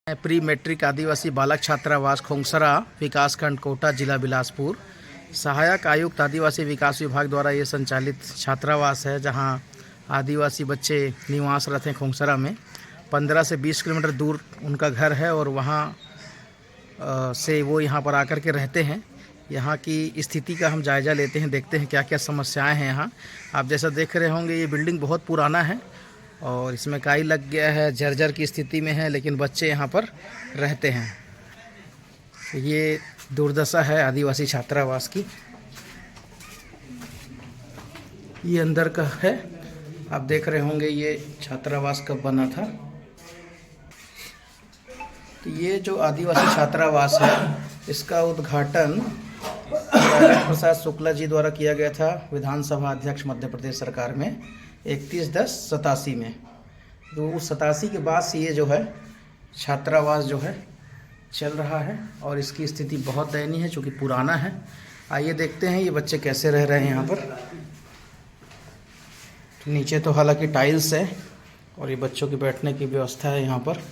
Pre matric आदिवासी बालक छात्रावास खोंगसरा विकासखंड कोटा जिला बिलासपुर सहायक आयुक्त आदिवासी विकास विभाग द्वारा ये संचालित छात्रावास है, जहां आदिवासी बच्चे निवास रहते हैं। खोंगसरा में 15 से 20 किलोमीटर दूर उनका घर है और वहां से वो यहां पर आकर के रहते हैं। यहाँ की स्थिति का हम जायज़ा लेते हैं, देखते हैं क्या क्या समस्याएं हैं यहाँ। आप जैसा देख रहे होंगे ये बिल्डिंग बहुत पुराना है और इसमें काई लग गया है, जर्जर की स्थिति में है, लेकिन बच्चे यहाँ पर रहते हैं। ये दुर्दशा है आदिवासी छात्रावास की। ये अंदर का है, आप देख रहे होंगे ये छात्रावास कब बना था। तो ये जो आदिवासी छात्रावास है इसका उद्घाटन राजेंद्र प्रसाद शुक्ला जी द्वारा किया गया था, विधानसभा अध्यक्ष मध्य प्रदेश सरकार में 31/10/87 में। तो उस 87 के बाद से ये जो है छात्रावास जो है चल रहा है और इसकी स्थिति बहुत दयनीय है चूँकि पुराना है। आइए देखते हैं ये बच्चे कैसे रह रहे हैं यहाँ पर। तो नीचे तो हालांकि टाइल्स है और ये बच्चों की बैठने की व्यवस्था है यहाँ पर।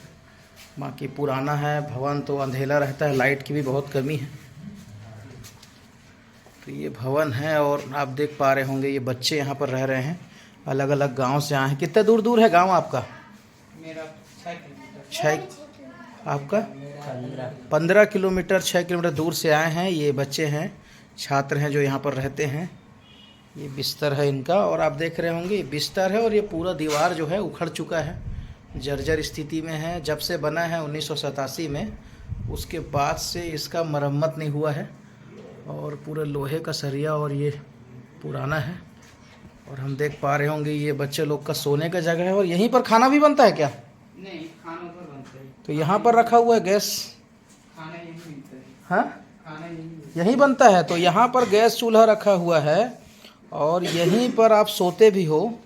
बाकी पुराना है भवन, तो अंधेरा रहता है, लाइट की भी बहुत कमी है। तो ये भवन है और आप देख पा रहे होंगे ये बच्चे यहाँ पर रह रहे हैं, अलग अलग गांव से आए हैं। कितने दूर दूर है गांव आपका? मेरा 6 किलोमीटर। 6 आपका 15 किलोमीटर 6 किलोमीटर दूर से आए हैं। ये बच्चे हैं, छात्र हैं जो यहाँ पर रहते हैं। ये बिस्तर है इनका और आप देख रहे होंगे ये बिस्तर है और ये पूरा दीवार जो है उखड़ चुका है, जर्जर स्थिति में है। जब से बना है 1987 में, उसके बाद से इसका मरम्मत नहीं हुआ है और पूरे लोहे का सरिया और ये पुराना है। और हम देख पा रहे होंगे ये बच्चे लोग का सोने का जगह है। और यहीं पर खाना भी बनता है क्या? नहीं, खाना पर बनता है। तो यहाँ पर रखा हुआ है गैस? खाना यहीं मिलता है। हाँ, खाना यहीं बनता है। तो यहाँ पर गैस चूल्हा रखा हुआ है और यहीं पर आप सोते भी हो।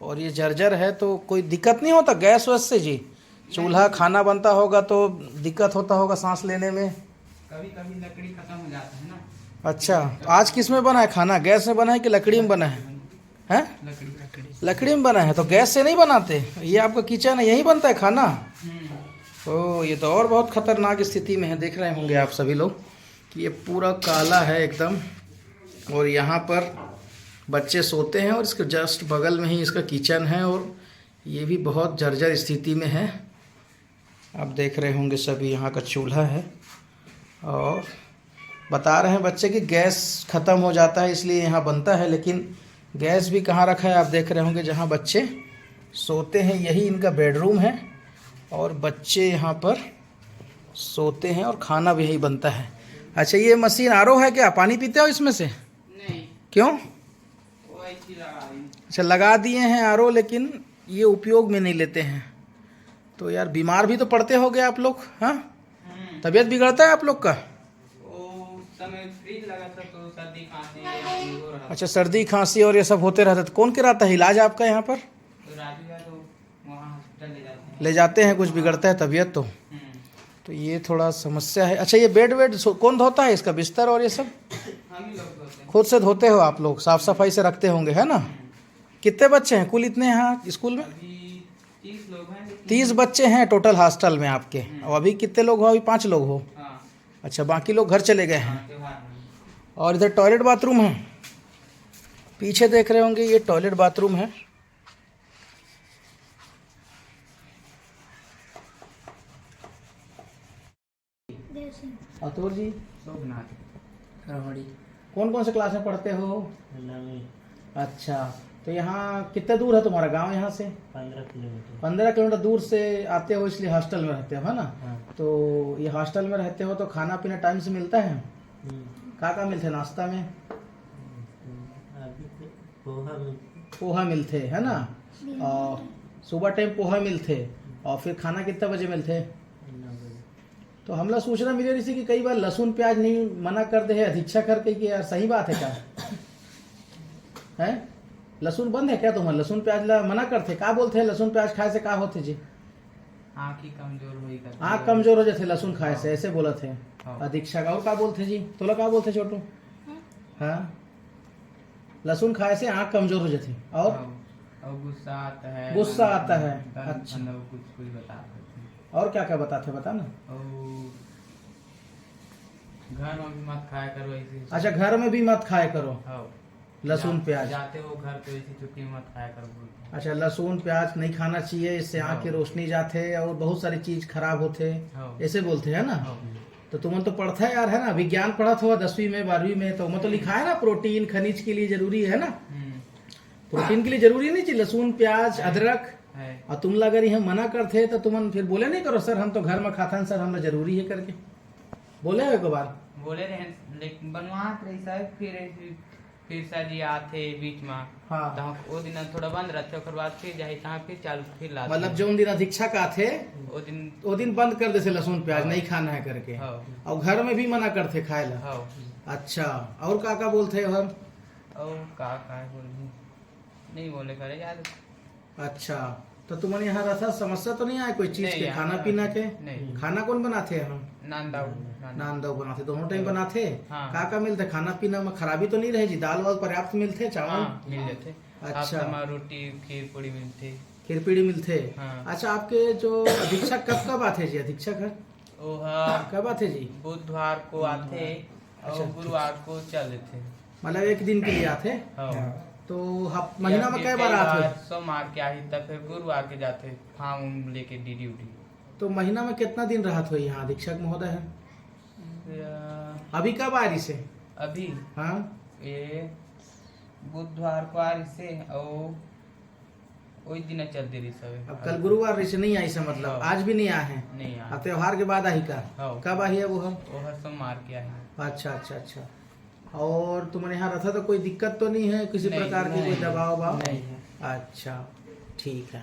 और ये जर्जर है तो कोई दिक्कत नहीं होता गैस वैस से जी? चूल्हा खाना बनता होगा तो दिक्कत होता होगा सांस लेने में? कभी कभी लकड़ी खत्म हो जाता है ना। अच्छा, तो आज किस में बना है खाना? गैस में बना है कि लकड़ी में बना है? हैं? लकड़ी में बना है। तो गैस से नहीं बनाते? ये आपका किचन है, यहीं बनता है खाना? ओ, ये तो और बहुत खतरनाक स्थिति में है। देख रहे होंगे आप सभी लोग कि ये पूरा काला है एकदम। और यहाँ पर बच्चे सोते हैं और इसके जस्ट बगल में ही इसका किचन है और ये भी बहुत जर्जर स्थिति में है। आप देख रहे होंगे सभी, यहाँ का चूल्हा है और बता रहे हैं बच्चे कि गैस ख़त्म हो जाता है इसलिए यहाँ बनता है। लेकिन गैस भी कहाँ रखा है आप देख रहे होंगे, जहाँ बच्चे सोते हैं यही इनका बेडरूम है और बच्चे यहाँ पर सोते हैं और खाना भी यही बनता है। अच्छा, ये मशीन आरओ है क्या? पानी पीते हो इसमें से? नहीं। क्यों? वो ऐसी लगा दी। अच्छा, लगा दिए हैं आरओ, लेकिन ये उपयोग में नहीं लेते हैं। तो यार बीमार भी तो पड़ते होगे आप लोग। हाँ, तबीयत बिगड़ता है आप लोग का? समय फ्रिज लगा था तो सर्दी खांसी हो रहा। अच्छा, सर्दी खांसी और ये सब होते रहता है। तो कौन कराता है इलाज आपका यहाँ पर? तो राजू या तो वहाँ हॉस्पिटल ले जाते हैं, कुछ बिगड़ता है तबीयत तो ये थोड़ा समस्या है। अच्छा, ये बेड वेड कौन धोता है इसका, बिस्तर और ये सब? हम ही लोग धोते हैं। खुद से धोते हो आप लोग? साफ सफाई से रखते होंगे, है ना? कितने बच्चे हैं कुल इतने यहाँ स्कूल में? अभी 30 लोग हैं। 30 बच्चे हैं टोटल हॉस्टल में आपके। और अभी कितने लोग हो? अभी 5 लोग हो। हाँ। अच्छा, बाकी लोग घर चले गए हैं। त्योहार में। और इधर टॉयलेट बाथरूम है, पीछे देख रहे होंगे ये टॉयलेट बाथरूम है। अतुल जी, कौन कौन से क्लास में पढ़ते हो? अच्छा, तो यहाँ कितने दूर है तुम्हारा गांव यहाँ से? 15 किलोमीटर। 15 किलोमीटर दूर से आते हो, इसलिए हॉस्टल में रहते हो, है ना? हाँ। तो ये हॉस्टल में रहते हो तो खाना पीना टाइम से मिलता है? का मिलते नाश्ता में? अभी पोहा मिलते है ना? और सुबह टाइम पोहा मिलते और फिर खाना कितने बजे मिलते? तो हम लोग सूचना मिले रही थी कि कई बार लहसुन प्याज नहीं मना कर दे है अधीक्षा करके कि यार सही बात है क्या? है लहसुन बंद है क्या तुम्हारा? लहसुन प्याज ला मना करते का बोलते हैं? लहसुन प्याज खाए से का होते जी? आँख ही कमजोर हुई करती है। आँख कमजोर हो जाते लहसुन खाए से, ऐसे बोला थे अधीक्षा का। और का बोलते जी? तोला का बोलते छोटू? हाँ, लहसुन खाए से आँख कमजोर हो जाती और गुस्सा आता है। गुस्सा आता है। अच्छा, अच्छा। कुछ बता सकते हैं। और क्या क्या बताते बता ना। और घर में भी मत खाया करो ऐसे। अच्छा, घर में भी मत खाया करो हाँ। लहसुन प्याज। जाते हो घर तो ऐसी छुट्टी में मत खाया करो बोलते हैं। अच्छा, लहसुन प्याज नहीं खाना चाहिए, इससे आँख की रोशनी जाते और बहुत सारी चीज खराब होते, हाँ। ऐसे बोलते हैं ना। हाँ। तो तुम तो पढ़ता है यार, है ना, विज्ञान पढ़ा हुआ 10वीं में 12वीं में, तो तो लिखा है ना प्रोटीन खनिज के लिए जरूरी है ना। प्रोटीन के लिए जरूरी नहीं चाहिए लहसुन प्याज अदरक है। और तुम अगर यह मना करते तो तुम फिर बोले नहीं करो सर हम तो घर में खाता है सर, हमें जरूरी है करके बोले एक बार। बोले रहे लेकिन बनवात रही साहब, फिर सर जी आते बीच में। हाँ। तो वो दिन थोड़ा बंद रहते, ओकर बाद फिर जाए तहाँ फिर चालू फिर लाते। मतलब जो दिन अधीक्षक आते वो दिन बंद कर देते लहसुन प्याज। हाँ। नहीं खाना है करके। हाँ। और घर में भी मना करते खाए ला। हाँ। अच्छा, और का बोलते हो हम। और का बोल नहीं बोले करे यार। अच्छा, तो तुम्हारे यहाँ रहा समस्या तो नहीं आए कोई चीज नहीं के, यार, खाना पीना के। नहीं। खाना कौन बनाते हैं हम। नान दाव बनाते, दोनों टाइम बनाते। हाँ। का मिलते खाना पीना में, खराबी तो नहीं रहे जी, दाल वाल पर्याप्त मिलते, चावल। हाँ, मिल जाते। अच्छा, रोटी खीर पूरी मिलती। खीर पीड़ी मिलते। हाँ। अच्छा, आपके जो अधीक्षक कब आते जी, अधीक्षक है कब आते जी। बुधवार को आते और गुरुवार को चल देते। मतलब एक दिन के लिए आते। हाँ। तो महीना में कई बार आते। सोमवार के आई तब फिर गुरुवार के जाते फॉर्म लेके ड्यूटी। तो महीना में कितना दिन रहत हो यहाँ अधीक्षक महोदय है। अभी कब आ रही से। अभी हाँ, ये बुधवार को आ रही से और वही दिन चल दे रही सब। अब कल गुरुवार रही से नहीं आई से, मतलब हाँ। आज भी नहीं आए हैं। नहीं अब त्योहार के बाद आई का। हाँ। कब आई है वो हम। वो हर सोमवार के आई। अच्छा अच्छा अच्छा। और तुम्हारे यहाँ रथा तो कोई दिक्कत तो नहीं है किसी नहीं, प्रकार की, कोई दबाव वबाव नहीं है। अच्छा ठीक है।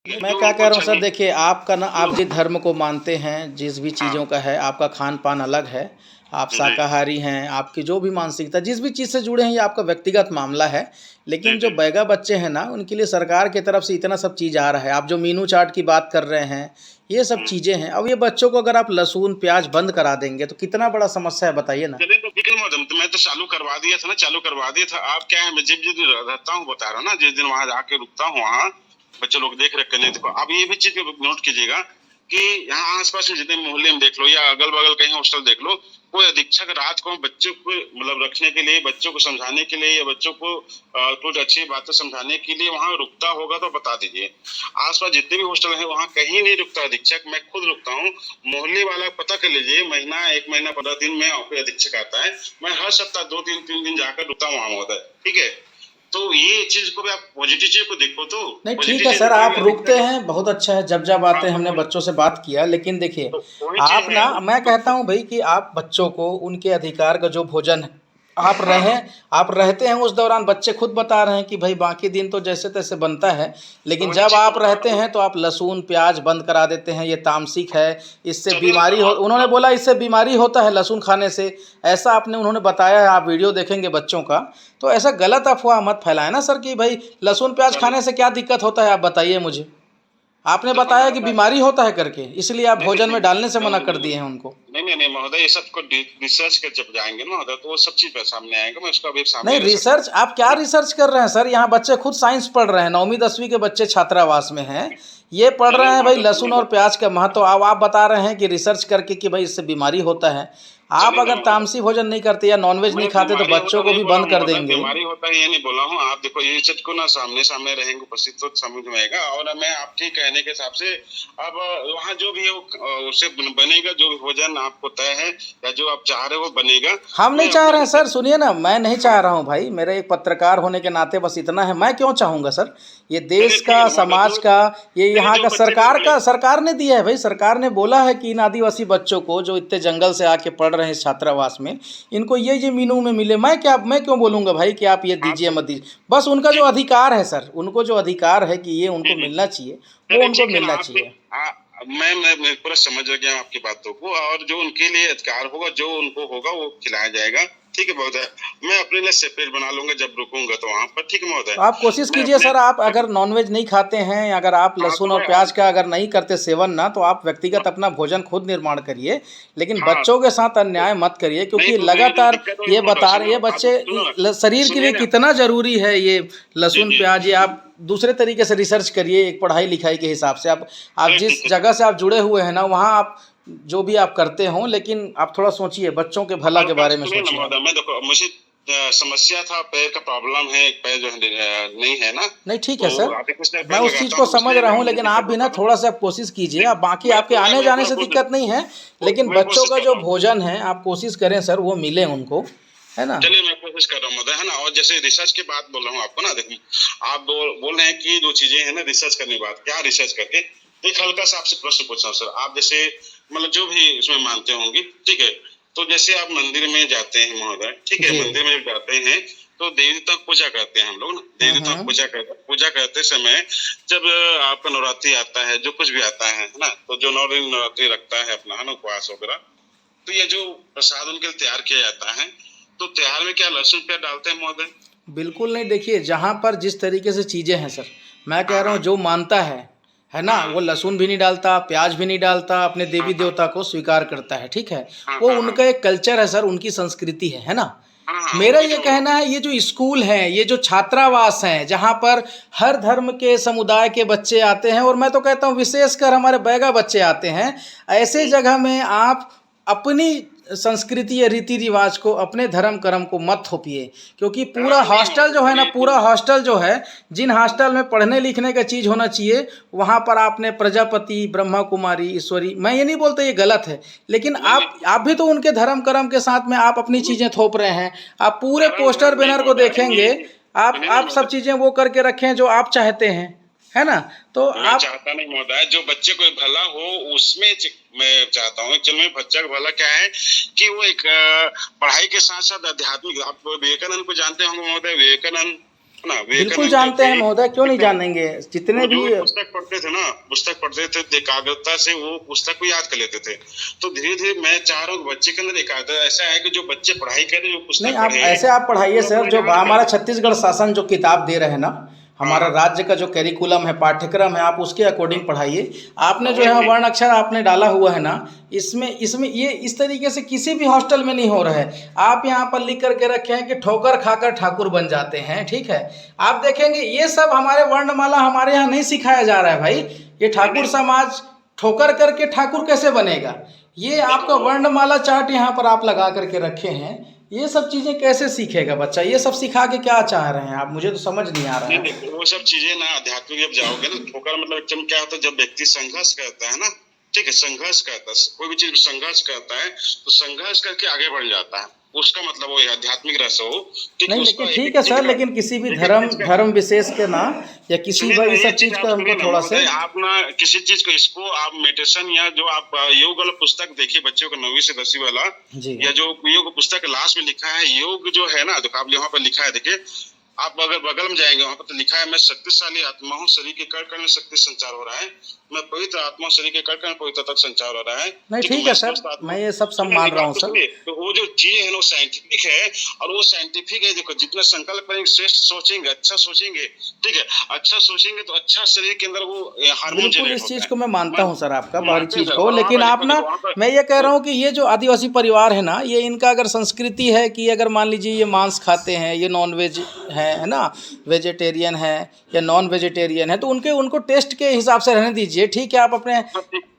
मैं क्या कह रहा हूँ सर, देखिए आपका ना, आप जिस धर्म को मानते हैं, जिस भी चीज़ों का है, आपका खान पान अलग है, आप शाकाहारी हैं, आपकी जो भी मानसिकता जिस भी चीज़ से जुड़े हैं ये आपका व्यक्तिगत मामला है। लेकिन जो बैगा बच्चे हैं ना, उनके लिए सरकार की तरफ से इतना सब चीज़ आ रहा है। आप जो मीनू चार्ट की बात कर रहे हैं, ये सब चीज़ें हैं। अब ये बच्चों को अगर आप लहसुन प्याज बंद करा देंगे तो कितना बड़ा समस्या है, बताइए ना। मैं तो चालू करवा दिया था ना, चालू करवा दिया था। आप क्या है, मैं जिस दिन रहता हूँ बता रहा हूँ ना, जिस दिन वहाँ जाके रुकता हूँ वहाँ बच्चे लोग देख रहे करने। देखो आप ये भी चीज नोट कीजिएगा कि यहाँ आसपास में जितने मोहल्ले में देख लो या अगल बगल कहीं हॉस्टल देख लो, कोई अधीक्षक रात को बच्चों को मतलब रखने के लिए, बच्चों को समझाने के लिए या बच्चों को कुछ अच्छी बातें समझाने के लिए वहाँ रुकता होगा तो बता दीजिए। आसपास जितने भी हॉस्टल है वहाँ कहीं नहीं रुकता अधीक्षक। मैं खुद रुकता हूँ। मोहल्ले वाला पता कर लीजिए, महीना 1 महीना 15 दिन में अधीक्षक आता है। मैं हर सप्ताह 2-3 दिन जाकर रुकता हूँ वहाँ महोदय, ठीक है। तो ये चीज को भी आप पॉजिटिव चीज को देखो तो नहीं, ठीक है सर, आप रुकते हैं, बहुत अच्छा है। जब आते हैं, हमने बच्चों से बात किया। लेकिन देखिए आप ना, मैं कहता हूं भाई कि आप बच्चों को उनके अधिकार का जो भोजन है आप रहते हैं उस दौरान, बच्चे खुद बता रहे हैं कि भाई बाकी दिन तो जैसे तैसे बनता है, लेकिन जब आप रहते हैं तो आप लहसुन प्याज बंद करा देते हैं। ये तामसिक है, इससे बीमारी हो, उन्होंने बोला इससे बीमारी होता है लहसुन खाने से, ऐसा उन्होंने बताया है। आप वीडियो देखेंगे बच्चों का, तो ऐसा गलत अफवाह मत फैलाएं ना सर कि भाई लहसुन प्याज खाने से क्या दिक्कत होता है, आप बताइए मुझे। आपने बताया कि बीमारी होता है करके, इसलिए आप भोजन में डालने से मना कर दिए हैं उनको। नहीं महोदय, ये सब को रिसर्च कर जब जाएंगे ना महोदय तो वो सब चीज सामने आएगा। मैं उसका अभी सामने नहीं, रिसर्च आप क्या रिसर्च कर रहे हैं सर। यहाँ बच्चे खुद साइंस पढ़ रहे हैं, 9वीं 10वीं के बच्चे छात्रावास में हैं, ये पढ़ रहे हैं भाई लहसुन और प्याज का महत्व। अब आप बता रहे हैं कि रिसर्च करके कि भाई इससे बीमारी होता है। आप अगर तामसी भोजन नहीं करते या नॉनवेज नहीं खाते तो बच्चों को भी बंद कर देंगे। बीमारी होता है ये नहीं बोला हूँ। आप देखो ये चीज को ना सामने रहेंगे उपस्थित तो समझ में आएगा। और मैं आपके कहने के हिसाब से अब वहाँ जो भी उसे बनेगा, जो भोजन आपको तय है या जो आप चाह रहे हो वो बनेगा। हम नहीं चाह रहे हैं सर, सुनिए ना, मैं नहीं चाह रहा हूँ भाई, मेरे एक पत्रकार होने के नाते बस इतना है। मैं क्यों चाहूँगा सर, ये देश का, समाज का, ये यहाँ का, सरकार ने दिया है भाई। सरकार ने बोला है कि इन आदिवासी बच्चों को जो इतने जंगल से आके पढ़ रहे हैं छात्रावास में, इनको ये मीनू में मिले। मैं क्यों बोलूँगा भाई कि आप ये दीजिए मत दीजिए। बस उनका जो अधिकार है सर, उनको जो अधिकार है कि ये उनको मिलना चाहिए, वो उनको मिलना चाहिए। मैं पूरा समझ गया आपकी बातों को। और जो उनके लिए अधिकार होगा, जो उनको होगा वो खिलाया जाएगा, ठीक है महोदय। मैं अपने लिए सेपरेट बना लूंगा जब रुकूंगा तो वहाँ पर, ठीक है महोदय। आप कोशिश कीजिए सर, आप अगर नॉनवेज नहीं खाते हैं, अगर आप लहसुन और प्याज का अगर नहीं करते सेवन ना, तो आप व्यक्तिगत अपना भोजन खुद निर्माण करिए, लेकिन बच्चों के साथ अन्याय मत करिए। क्योंकि लगातार ये बता रहे, ये बच्चे शरीर के लिए कितना जरूरी है ये लहसुन प्याज, ये आप दूसरे तरीके से रिसर्च करिए, एक पढ़ाई लिखाई के हिसाब से। आप ठीक जिस ठीक ठीक। जगह से आप जुड़े हुए हैं ना, वहाँ आप जो भी आप करते हो, लेकिन आप थोड़ा सोचिए, बच्चों के भला और के बात बारे में सुनिए ना सोचिए। महोदय, मैं देखो मुझे समस्या था, पैर का प्रॉब्लम है, एक पैर जो है नहीं है ना, नहीं ठीक है तो सर, आगे कुछ मैं पैर उस चीज़ लगाता को हूँ, समझ इसलिए रहा मैं हूँ, लेकिन दिक्कत आप भी ना होता है। थोड़ा सा कोशिश कीजिए। आप बाकी मैं आपके आने मैं जाने से पूरा दिक्कत नहीं है, लेकिन मैं बच्चों कोशिश का कर जो रहा हूँ। भोजन है आप कोशिश करें सर वो मिले उनको, है ना। चलिए मैं कोशिश कर रहा हूँ महोदय, है ना। और जैसे रिसर्च की बात बोल रहा हूँ आपको ना, देखो आप बोल रहे हैं कि जो चीजें हैं ना रिसर्च करने के बाद, क्या रिसर्च करके एक हल्का सा आपसे प्रश्न पूछ रहा हूँ सर। आप जैसे मतलब जो भी इसमें मानते होंगे, ठीक है, तो जैसे आप मंदिर में जाते हैं महोदय, ठीक है, जी। मंदिर में जब जाते हैं तो देवी देवता की पूजा करते हैं हम लोग ना, देवी देवता की पूजा करते समय जब आपका नवरात्रि आता है, जो कुछ भी आता है ना, तो जो 9 दिन नवरात्रि रखता है अपना, है ना, उपवास वगैरह, तो ये जो प्रसाद उनके लिए तैयार किया जाता है, तो त्योहार में क्या लहसुन प्याज डालते हैं महोदय? बिल्कुल नहीं, देखिए जहाँ पर जिस तरीके से चीज़ें हैं सर, मैं कह हाँ रहा हूँ हाँ जो मानता है ना, हाँ वो लहसुन भी नहीं डालता, प्याज भी नहीं डालता, अपने हाँ देवी देवता को स्वीकार करता है, ठीक है। हाँ वो हाँ हाँ उनका एक कल्चर है सर, उनकी संस्कृति है ना। हाँ हाँ, मेरा वही ये तो बोल रहा हूँ। कहना है, ये जो स्कूल हैं, ये जो छात्रावास हैं, जहाँ पर हर धर्म के समुदाय के बच्चे आते हैं, और मैं तो कहता हूँ विशेषकर हमारे बैगा बच्चे आते हैं, ऐसे जगह में आप अपनी संस्कृति या रीति रिवाज को, अपने धर्म कर्म को मत थोपिए, क्योंकि पूरा हाँ, नहीं हॉस्टल जो है ना, बिल्कुल। पूरा हॉस्टल जो है, जिन हॉस्टल में पढ़ने लिखने का चीज़ होना चाहिए, वहाँ पर आपने प्रजापति, ब्रह्मा कुमारी, ईश्वरी, मैं ये नहीं बोलता ये गलत है, लेकिन नहीं आप भी तो उनके धर्म कर्म के साथ में आप अपनी चीज़ें थोप रहे हैं। आप पूरे धर्म पोस्टर धर्म नहीं बैनर को महोदय, देखेंगे, आप सुनिए ना आप सब महोदय, चीज़ें वो करके रखें जो आप चाहते हैं, है ना। तो मैं आप चाहता नहीं महोदय, जो बच्चे को भला हो उसमें मैं चाहता हूँ। चलो मैं बच्चा का भला क्या है कि वो एक पढ़ाई के साथ साथ आध्यात्मिक, आप विवेकानंद को जानते होंगे महोदय, विवेकानंद, है ना, बिल्कुल विवेकानंद जो जानते हैं थे, महोदय, क्यों नहीं ठीक है, जानेंगे, जितने वो भी। जो पुस्तक पढ़ते थे ना, पुस्तक पढ़ते थे तो एकाग्रता से वो पुस्तक को याद कर लेते थे। तो धीरे धीरे मैं चाह रहा हूँ कि बच्चे के अंदर एकाग्रता ऐसा है कि जो बच्चे पढ़ाई करें, जो नहीं, पुस्तक आप पढ़े ऐसे आप पढ़ाइए वो सर, अपना जो याद हमारा करें। छत्तीसगढ़ शासन जो किताब दे रहे हैं ना, हमारा हाँ राज्य का जो कैरिकुलम है, पाठ्यक्रम है, आप उसके अकॉर्डिंग पढ़ाइए। आपने जो वही है वही वर्ण अक्षर आपने डाला हुआ है ना, इसमें इसमें ये इस तरीके से किसी भी हॉस्टल में नहीं हो रहा है। आप यहाँ पर लिख करके रखे हैं कि ठोकर खाकर ठाकुर बन जाते हैं, ठीक है। आप देखेंगे ये सब हमारे वर्णमाला हमारे यहाँ नहीं सिखाया जा रहा है भाई। ये ठाकुर समाज ठोकर करके ठाकुर कैसे बनेगा, ये आपका वर्णमाला चार्ट यहाँ पर आप लगा करके रखे हैं। ये सब चीज़ें कैसे सीखेगा बच्चा, ये सब सिखा के क्या चाह रहे हैं आप, मुझे तो समझ नहीं आ रहा नहीं है। नहीं, वो सब चीजें ना आध्यात्मिक जब जाओगे ना, ठोकर मतलब एकदम क्या होता है, जब व्यक्ति संघर्ष करता है ना, ठीक है, संघर्ष करता है, कोई भी चीज में संघर्ष करता है तो संघर्ष करके आगे बढ़ जाता है, उसका मतलब वो है आध्यात्मिक रस हो, ठीक है, नहीं उसका लेकिन एक ठीक है एक सर, चीज का लेकिन किसी भी एक एक धर्म चीज का धर्म विशेष के ना, या किसी सुनिए भी ना, इस ये सब चीज चीज़ आप का सुनिए हमको ना थोड़ा महोदय, से। आप ना किसी चीज को, इसको आप मेडिटेशन या जो आप योग वाला पुस्तक देखिए बच्चों का 9वीं से 10वीं वाला, जी या जो योग पुस्तक लास्ट में लिखा है योग जो है ना, देखो आप यहाँ पर लिखा है, देखिए आप अगर बगल में जाएंगे वहां पर तो लिखा है, मैं शक्तिशाली आत्मा हूँ, शरीर के कण कण में शक्ति संचार हो रहा है, मैं पवित्र आत्मा, शरीर के कण कण में पवित्र तक संचार हो रहा है, नहीं ठीक ठीक है मैं सर, स्वस्थ आत्मा मैं हूँ। ये सब सुनिए मान एक रहा बात हूँ तो सर। सुनिए, तो वो जो चीज है वो साइंटिफिक है, और वो साइंटिफिक है, देखो जितना संकल्प करेंगे, श्रेष्ठ सोचेंगे, अच्छा सोचेंगे, ठीक है, अच्छा सोचेंगे तो अच्छा शरीर के अंदर वो हार्मोन बिल्कुल जनरेट इस होता चीज़ है। को मैं मानता हूँ सर, आपका बाहरी मानते हैं चीज़ सर, को, और वहां लेकिन पर आप लिखो, ना, देखो वहां पर मैं ये कह रहा हूँ कि ये जो आदिवासी परिवार है ना, ये इनका अगर संस्कृति है कि अगर मान लीजिए ये मांस खाते हैं, ये नॉन वेज है ना, वेजिटेरियन है या नॉन वेजिटेरियन है, तो उनको टेस्ट के हिसाब से रहने दीजिए, ठीक है। आप अपने,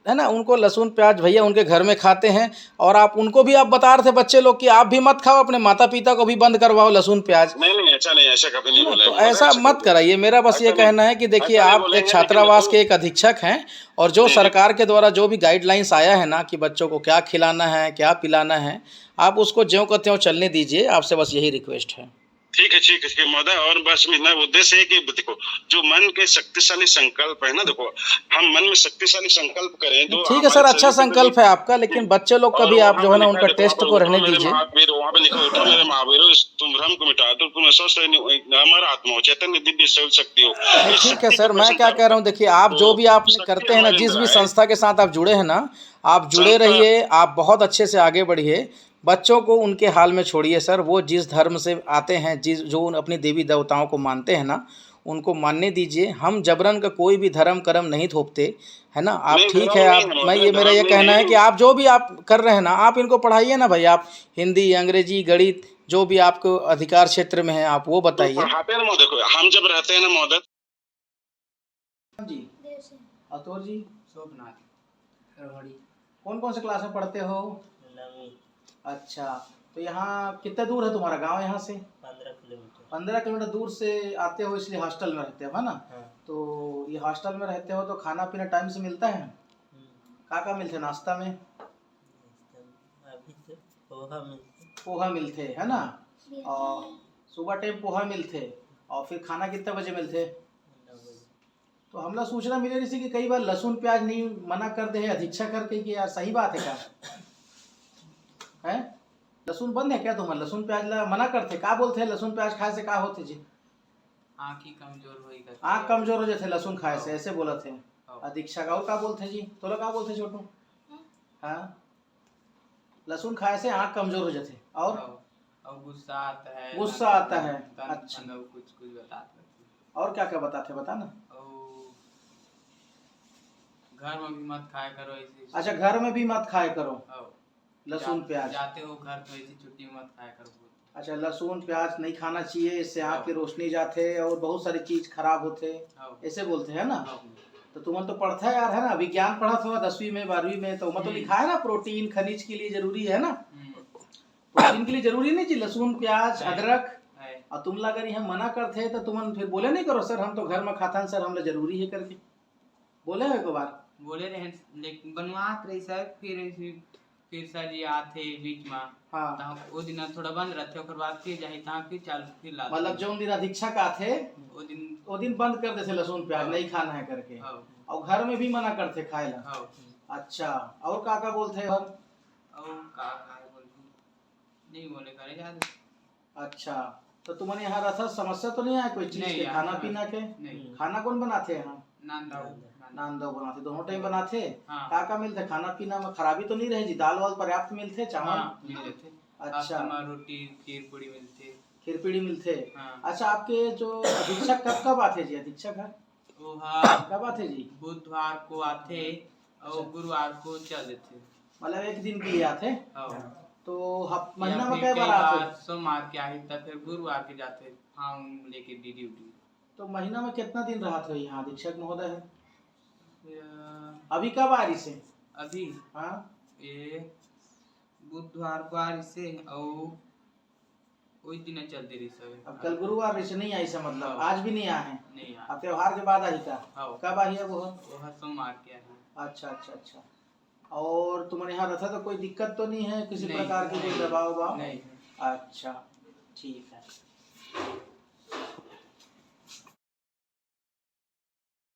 है ना, उनको लहसुन प्याज भैया उनके घर में खाते हैं, और आप उनको भी आप बता रहे थे बच्चे लोग कि आप भी मत खाओ, अपने माता पिता को भी बंद करवाओ लहसुन प्याज, नहीं नहीं, ऐसा नहीं, ऐसा कभी नहीं है ना। बोला है तो महोदय, ऐसा ऐसा मत कभी कराइए, मेरा बस ये ऐसा नहीं, कहना है कि देखिए ऐसा नहीं आप एक बोलेंगे, लेकिन छात्रावास देखो के एक अधीक्षक हैं, और जो जी जी, सरकार के द्वारा जो भी गाइडलाइंस आया है ना कि बच्चों को क्या खिलाना है, क्या पिलाना है, आप उसको ज्यों का त्यों चलने दीजिए। आपसे बस यही रिक्वेस्ट है। ठीक है महोदय, और बस मेरा उद्देश्य है कि देखो जो मन के शक्तिशाली संकल्प है ना, देखो हम मन में शक्तिशाली संकल्प करें तो ठीक है सर, हमारे अच्छा शरीर के अंदर संकल्प है आपका, लेकिन बच्चे लोग का और भी आप वहां जो पे है ना लिखा है, उनका देखो वहां टेस्ट पे को उठो रहने मेरे दीजिए। महावीर, वहां पे लिखो उठो मेरे महावीरो, तुम भ्रम को मिटा दो, तुम स्वस्थ अमर आत्मा हो, चैतन्य दिव्य शक्ति हो, नहीं इस ठीक है शक्ति सर, को मैं क्या प्रसन्नता कह रहा होता हूँ, है, देखिए आप जो भी तो आपने शक्ति करते हैं ना, हमारे जिस अंदर भी है। संस्था के साथ आप जुड़े हैं ना, आप जुड़े संस्था रहिए, आप बहुत अच्छे से आगे बढ़िए। बच्चों को उनके हाल में छोड़िए सर, वो जिस धर्म से आते हैं, जो अपनी देवी देवताओं को मानते हैं ना, उनको मानने दीजिए। हम जबरन का कोई भी धर्म कर्म नहीं थोपते, है ना। आप नहीं ठीक धर्म है, नहीं आप, है मैं महोदय, ये, मेरा धर्म ये नहीं कहना है है। कि आप जो भी आप कर रहे हैं ना, आप इनको पढ़ाइए ना भाई। आप हिंदी, अंग्रेजी, गणित, जो भी आपको अधिकार क्षेत्र में है आप वो तो बताइए। पढ़ाते हैं ना महोदय, हम जब रहते हैं ना महोदय जी अतुल जी सोमनाथ रोहड़ी कौन कौन से क्लास में पढ़ते हो? अच्छा, तो यहाँ कितना दूर है तुम्हारा गांव यहाँ से? 15 किलोमीटर। 15 किलोमीटर दूर से आते हो, इसलिए हॉस्टल में रहते हो, है ना? हाँ। तो ये हॉस्टल में रहते हो तो खाना पीना टाइम से मिलता है? का मिलते नाश्ता में? अभी तो पोहा मिलते। पोहा मिलते है ना, और सुबह टाइम पोहा मिलते, और फिर खाना कितने बजे मिलते? 9 बजे। तो हम लोग सूचना मिले रही कि कई बार लहसुन प्याज नहीं मना कर दे है अधीक्षा करके, कि यार सही बात है क्या है? लहसुन बंद है क्या तुम्हारा? लहसुन प्याज ला मना करते, का बोलते हैं लहसुन प्याज खाए से का होते जी? आँख ही कमजोर होई आँख कमजोर हो जाते लहसुन खाए से, ऐसे बोला थे हाँ। अधीक्षा का। और का बोलते जी? तो लोग का बोलते छोटू? हाँ, लहसुन खाए से आँख कमजोर हो जाते, और गुस्सा आता है, गुस्सा आता है। अच्छा, अच्छा, कुछ बताते और क्या क्या बताते बता ना। घर में भी मत खाया करो ऐसे। अच्छा, घर में भी मत खाया करो हाँ। लहसुन प्याज। जाते हो घर तो ऐसी छुट्टी में मत खाया करो। अच्छा, लहसुन प्याज नहीं खाना चाहिए, इससे आँख की रोशनी जाते और बहुत सारी चीज खराब होते, ऐसे बोलते हैं ना। तो तुम तो पढ़ता है यार, है ना, विज्ञान पढ़ा था 10वीं में 12वीं में, तो मतलब लिखा है ना प्रोटीन खनिज के लिए जरूरी है ना, प्रोटीन के लिए जरूरी नहीं जी लहसुन प्याज अदरक। और तुम लोग अगर यहाँ मना करते तो तुम फिर बोले नहीं करो सर हम तो घर में खाता सर, हम जरूरी है करके बोले हो एक बार? बोले रहे लेकिन बनवात रही सर, फिर सर जी आते बीच में। हाँ, तो वो दिन थोड़ा बंद रहते, ओकर बाद फिर जाही ता फिर चालू फिर ला। मतलब जो दिन अधीक्षा का थे वो दिन बंद कर देते लहसुन प्याज नहीं खाना है करके, और घर में भी मना करते खाए ला। अच्छा, और का बोलते और का बोलते नहीं बोले करे ज्यादा। अच्छा, तो तुम्हारे यहाँ रथा समस्या तो नहीं है कोई चीज नहीं के यार, खाना पीना के? नहीं। खाना कौन बनाते हैं? यहाँ नानदाव बनाते, दोनों टाइम बनाते। हाँ। का मिलते खाना पीना में? खराबी तो नहीं रहे जी? दाल वाल पर्याप्त मिलते, चावल? हाँ, मिल जाते। अच्छा, रोटी खीर पूरी मिलते। खीर पीड़ी मिलते। हाँ। अच्छा, आपके जो अधीक्षक कब आते जी? अधीक्षक है वो हाँ कब आते जी? बुधवार को आते और गुरुवार को चल देते। मतलब एक दिन के लिए आते? हाँ। तो महीना में कई बार आते? सोमवार के आई तब फिर गुरुवार के जाते फॉर्म लेके ड्यूटी। तो महीना में कितना दिन रहा था यहाँ अधीक्षक महोदय है? अभी कब आ रही से? अभी हाँ, ये बुधवार को आ रही से और वही दिन चलती रही सब। अब कल गुरुवार रही से नहीं आई से, मतलब आज भी नहीं आए हैं? नहीं अब त्योहार के बाद आई का? हाँ। कब आई है वो? सोमवार के है। अच्छा अच्छा अच्छा, और तुम्हारे यहाँ रथा तो कोई दिक्कत तो नहीं है किसी नहीं, प्रकार की, कोई दबाव वबाव? नहीं। अच्छा, ठीक है।